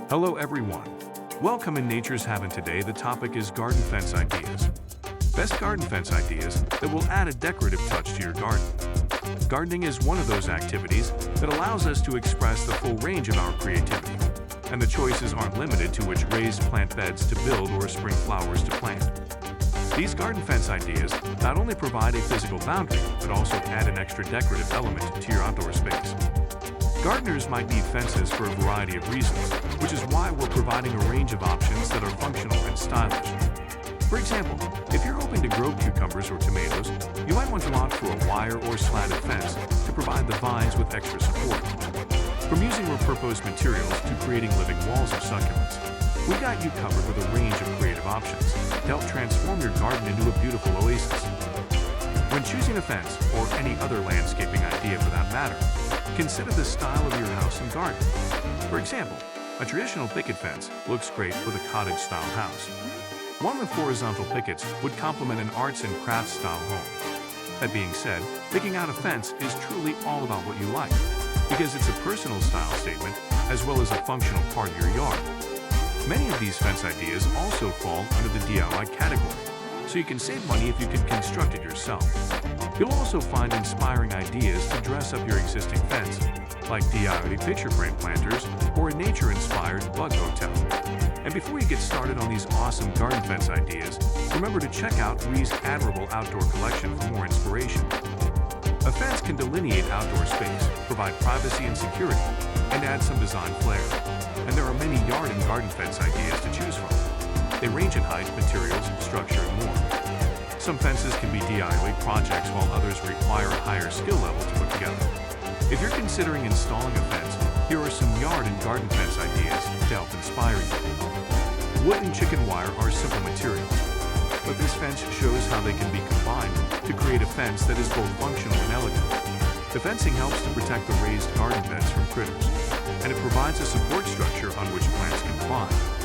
Hello everyone. Welcome in Nature's Haven. Today the topic is garden fence ideas. Best garden fence ideas that will add a decorative touch to your garden. Gardening is one of those activities that allows us to express the full range of our creativity. And the choices aren't limited to which raised plant beds to build or spring flowers to plant. These garden fence ideas not only provide a physical boundary, but also add an extra decorative element to your outdoor space. Gardeners might need fences for a variety of reasons, which is why we're providing a range of options that are functional and stylish. For example, if you're hoping to grow cucumbers or tomatoes, you might want to opt for a wire or slatted fence to provide the vines with extra support. From using repurposed materials to creating living walls of succulents, we got you covered with a range of creative options to help transform your garden into a beautiful oasis. When choosing a fence, or any other landscaping idea for that matter, consider the style of your house and garden. For example, a traditional picket fence looks great with a cottage-style house. One with horizontal pickets would complement an arts and crafts-style home. That being said, picking out a fence is truly all about what you like, because it's a personal style statement as well as a functional part of your yard. Many of these fence ideas also fall under the DIY category, so you can save money if you can construct it yourself. You'll also find inspiring ideas to dress up your existing fence, like DIY picture frame planters or a nature-inspired bug hotel. And before you get started on these awesome garden fence ideas, remember to check out Ree's admirable outdoor collection for more inspiration. A fence can delineate outdoor space, provide privacy and security, and add some design flair. And there are many yard and garden fence ideas to choose from. They range in height, materials, structure, and more. Some fences can be DIY projects while others require a higher skill level to put together. If you're considering installing a fence, here are some yard and garden fence ideas to help inspire you. Wood and chicken wire are simple materials, but this fence shows how they can be combined to create a fence that is both functional and elegant. The fencing helps to protect the raised garden beds from critters, and it provides a support structure on which plants can climb.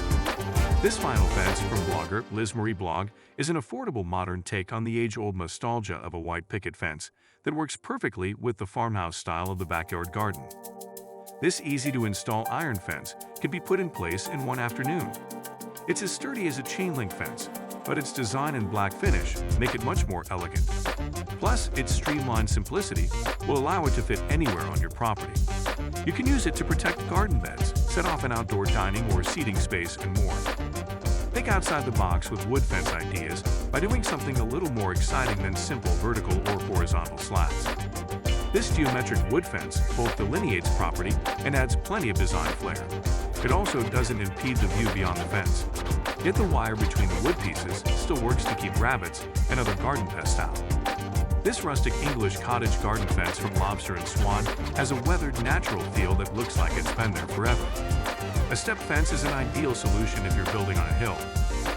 This vinyl fence from blogger Liz Marie Blog is an affordable modern take on the age-old nostalgia of a white picket fence that works perfectly with the farmhouse style of the backyard garden. This easy-to-install iron fence can be put in place in one afternoon. It's as sturdy as a chain-link fence, but its design and black finish make it much more elegant. Plus, its streamlined simplicity will allow it to fit anywhere on your property. You can use it to protect garden beds, set off an outdoor dining or seating space, and more. Think outside the box with wood fence ideas by doing something a little more exciting than simple vertical or horizontal slats. This geometric wood fence both delineates property and adds plenty of design flair. It also doesn't impede the view beyond the fence. Yet the wire between the wood pieces still works to keep rabbits and other garden pests out. This rustic English cottage garden fence from Lobster and Swan has a weathered, natural feel that looks like it's been there forever. A step fence is an ideal solution if you're building on a hill.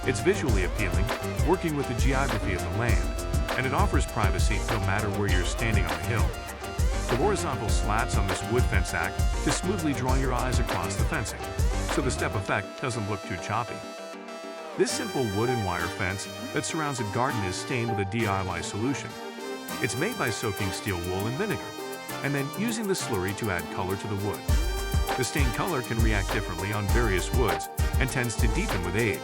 It's visually appealing, working with the geography of the land, and it offers privacy no matter where you're standing on a hill. The horizontal slats on this wood fence act to smoothly draw your eyes across the fencing, so the step effect doesn't look too choppy. This simple wood and wire fence that surrounds a garden is stained with a DIY solution. It's made by soaking steel wool in vinegar, and then using the slurry to add color to the wood. The stained color can react differently on various woods and tends to deepen with age.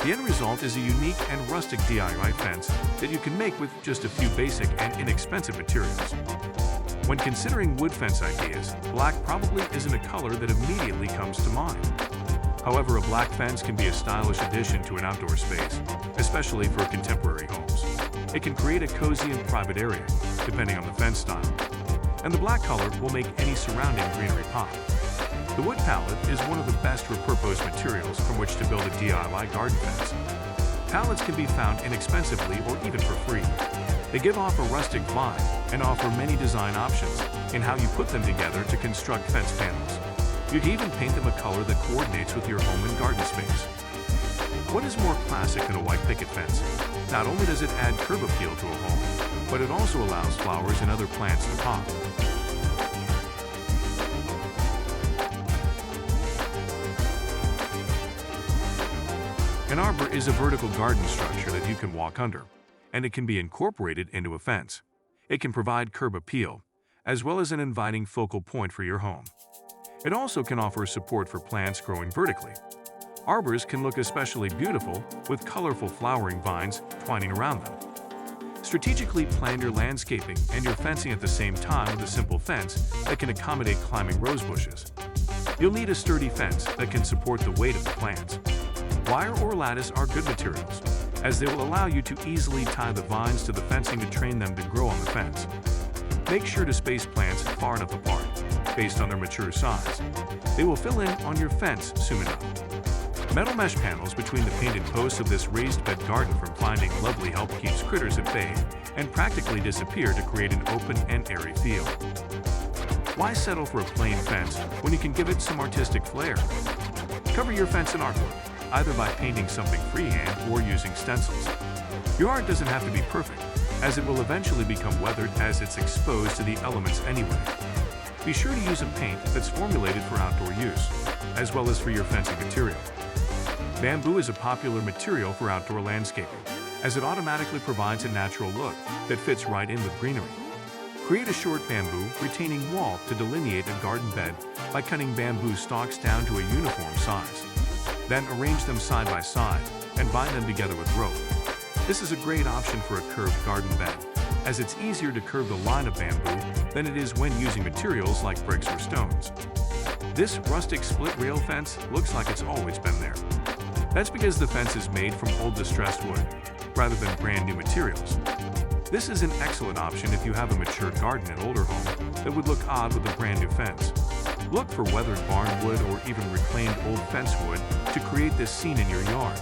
The end result is a unique and rustic DIY fence that you can make with just a few basic and inexpensive materials. When considering wood fence ideas, black probably isn't a color that immediately comes to mind. However, a black fence can be a stylish addition to an outdoor space, especially for contemporary homes. It can create a cozy and private area, depending on the fence style. And the black color will make any surrounding greenery pop. The wood pallet is one of the best repurposed materials from which to build a DIY garden fence. Pallets can be found inexpensively or even for free. They give off a rustic vibe and offer many design options in how you put them together to construct fence panels. You can even paint them a color that coordinates with your home and garden space. What is more classic than a white picket fence? Not only does it add curb appeal to a home, but it also allows flowers and other plants to pop. An arbor is a vertical garden structure that you can walk under, and it can be incorporated into a fence. It can provide curb appeal, as well as an inviting focal point for your home. It also can offer support for plants growing vertically. Arbors can look especially beautiful with colorful flowering vines twining around them. Strategically plan your landscaping and your fencing at the same time with a simple fence that can accommodate climbing rose bushes. You'll need a sturdy fence that can support the weight of the plants. Wire or lattice are good materials, as they will allow you to easily tie the vines to the fencing to train them to grow on the fence. Make sure to space plants far enough apart, based on their mature size. They will fill in on your fence soon enough. Metal mesh panels between the painted posts of this raised bed garden from finding lovely help keeps critters at bay and practically disappear to create an open and airy feel. Why settle for a plain fence when you can give it some artistic flair? Cover your fence in artwork, either by painting something freehand or using stencils. Your art doesn't have to be perfect, as it will eventually become weathered as it's exposed to the elements anyway. Be sure to use a paint that's formulated for outdoor use, as well as for your fencing material. Bamboo is a popular material for outdoor landscaping, as it automatically provides a natural look that fits right in with greenery. Create a short bamboo retaining wall to delineate a garden bed by cutting bamboo stalks down to a uniform size. Then arrange them side by side and bind them together with rope. This is a great option for a curved garden bed, as it's easier to curve the line of bamboo than it is when using materials like bricks or stones. This rustic split rail fence looks like it's always been there. That's because the fence is made from old distressed wood, rather than brand new materials. This is an excellent option if you have a mature garden and older home that would look odd with a brand new fence. Look for weathered barn wood or even reclaimed old fence wood to create this scene in your yard.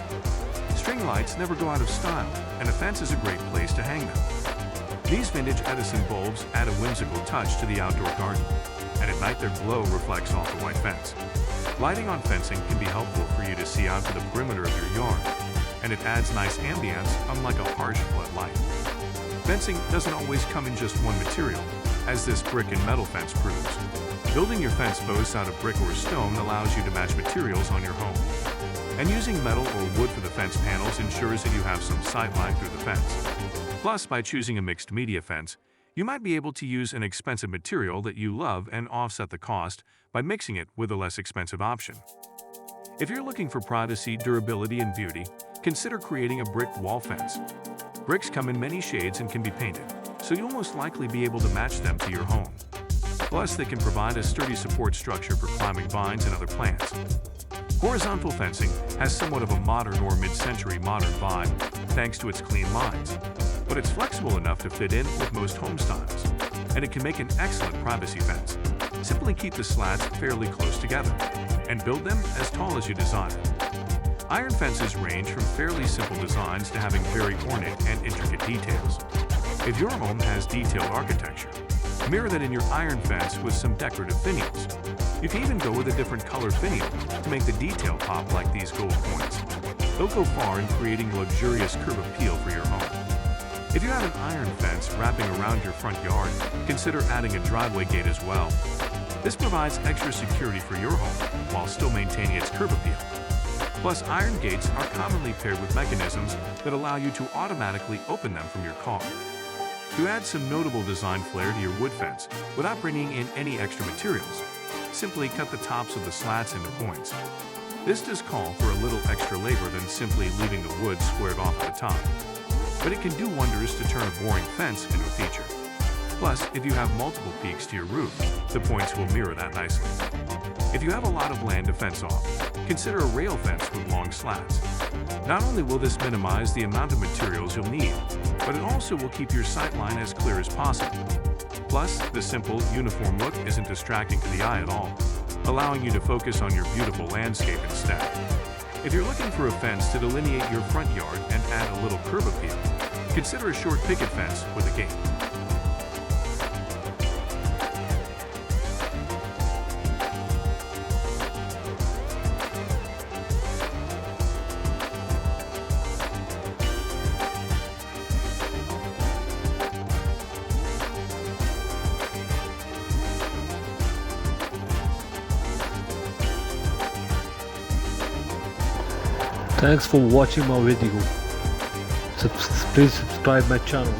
String lights never go out of style, and a fence is a great place to hang them. These vintage Edison bulbs add a whimsical touch to the outdoor garden, and at night their glow reflects off the white fence. Lighting on fencing can be helpful for you to see out to the perimeter of your yard, and it adds nice ambience unlike a harsh flood light. Fencing doesn't always come in just one material, as this brick and metal fence proves. Building your fence posts out of brick or stone allows you to match materials on your home. And using metal or wood for the fence panels ensures that you have some sightline through the fence. Plus, by choosing a mixed media fence, you might be able to use an expensive material that you love and offset the cost by mixing it with a less expensive option. If you're looking for privacy, durability, and beauty, consider creating a brick wall fence. Bricks come in many shades and can be painted, so you'll most likely be able to match them to your home. Plus, they can provide a sturdy support structure for climbing vines and other plants. Horizontal fencing has somewhat of a modern or mid-century modern vibe thanks to its clean lines, but it's flexible enough to fit in with most home styles, and it can make an excellent privacy fence. Simply keep the slats fairly close together and build them as tall as you desire. Iron fences range from fairly simple designs to having very ornate and intricate details. If your home has detailed architecture, mirror that in your iron fence with some decorative finials. You can even go with a different color finial to make the detail pop like these gold coins. They'll go far in creating luxurious curb appeal for your home. If you have an iron fence wrapping around your front yard, consider adding a driveway gate as well. This provides extra security for your home while still maintaining its curb appeal. Plus, iron gates are commonly paired with mechanisms that allow you to automatically open them from your car. To add some notable design flair to your wood fence without bringing in any extra materials, simply cut the tops of the slats into points. This does call for a little extra labor than simply leaving the wood squared off at the top, but it can do wonders to turn a boring fence into a feature. Plus, if you have multiple peaks to your roof, the points will mirror that nicely. If you have a lot of land to fence off, consider a rail fence with long slats. Not only will this minimize the amount of materials you'll need, but it also will keep your sightline as clear as possible. Plus, the simple, uniform look isn't distracting to the eye at all, allowing you to focus on your beautiful landscape instead. If you're looking for a fence to delineate your front yard and add a little curb appeal, consider a short picket fence with a gate. Thanks for watching my video. Please subscribe my channel.